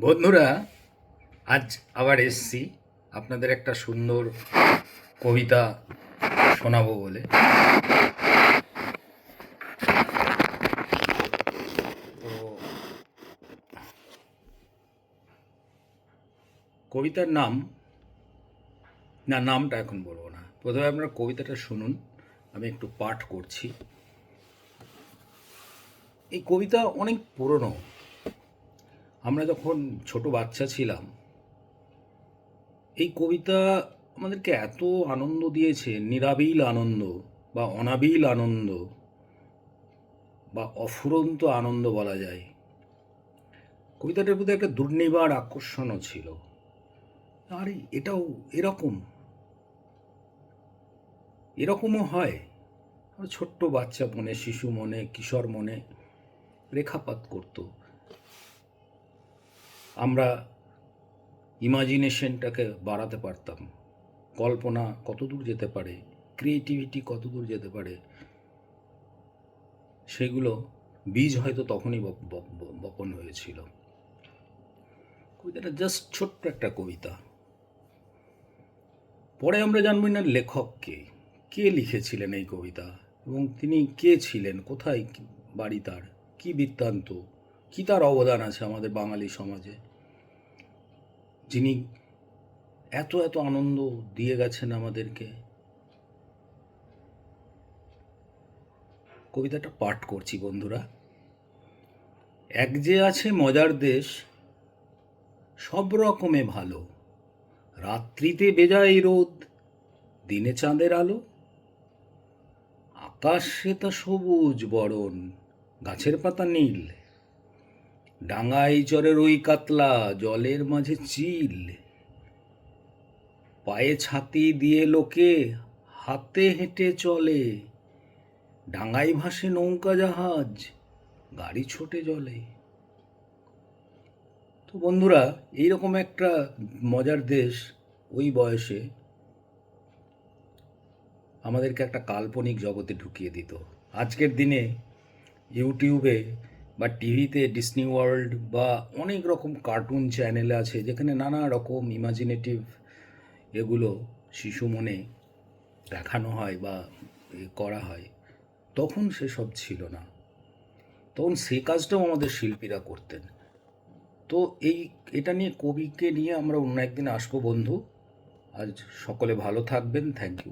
বন্ধুরা, আজ আবার এসছি আপনাদের একটা সুন্দর কবিতা শোনাবো বলে। তো কবিতার নামটা এখন বলবো না, প্রথমে আপনারা কবিতাটা শুনুন, আমি একটু পাঠ করছি। এই কবিতা অনেক পুরনো। আমরা যখন ছোট বাচ্চা ছিলাম, এই কবিতা আমাদেরকে এত আনন্দ দিয়েছে, নিরাবিল আনন্দ বা অনাবিল আনন্দ বা অফুরন্ত আনন্দ বলা যায়। কবিতাটার প্রতি একটা দুর্নিবার আকর্ষণও ছিল। আরে এটাও এরকমও হয়। ছোট্ট বাচ্চা মনে, শিশু মনে, কিশোর মনে রেখাপাত করত। আমরা ইমাজিনেশনটাকে বাড়াতে পারতাম। কল্পনা কতদূর যেতে পারে, ক্রিয়েটিভিটি কতদূর যেতে পারে, সেগুলো বীজ হয়তো তখনই বপন হয়েছিল। কবিতাটা জাস্ট ছোট্ট একটা কবিতা। পরে আমরা জানবো না লেখককে, কে লিখেছিলেন এই কবিতা এবং তিনি কে ছিলেন, কোথায় বাড়ি তার, কি বৃত্তান্ত, কি তার অবদান আছে আমাদের বাঙালি সমাজে, যিনি এত এত আনন্দ দিয়ে গেছেন আমাদেরকে। কবিতাটা পাঠ করছি বন্ধুরা। এক যে আছে মজার দেশ, সব রকমে ভালো, রাত্রিতে বেজায় রোদ, দিনে চাঁদের আলো, আকাশ শ্বেতা সবুজ বরণ, গাছের পাতা নীল, ডাঙায় চরে রুই কাতলা, জলের মাঝে চিল, পায়ে ছাতি দিয়ে লোকে হাতে হেঁটে চলে, ডাঙায় ভাসে নৌকা জাহাজ, গাড়ি ছোটে জলে। তো বন্ধুরা, এইরকম একটা মজার দেশ ওই বয়সে আমাদেরকে একটা কাল্পনিক জগতে ঢুকিয়ে দিত। আজকের দিনে ইউটিউবে বা টিভিতে ডিসনি ওয়ার্ল্ড বা অনেক রকম কার্টুন চ্যানেল আছে, যেখানে নানা রকম ইমাজিনেটিভ এগুলো শিশু মনে দেখানো হয় বা করা হয়। তখন সেসব ছিল না, তখন সে কাজটাও আমাদের শিল্পীরা করতেন। তো এটা নিয়ে, কবিকে নিয়ে আমরা অন্য একদিন আসবো বন্ধু। আজ সকলে ভালো থাকবেন। Thank you.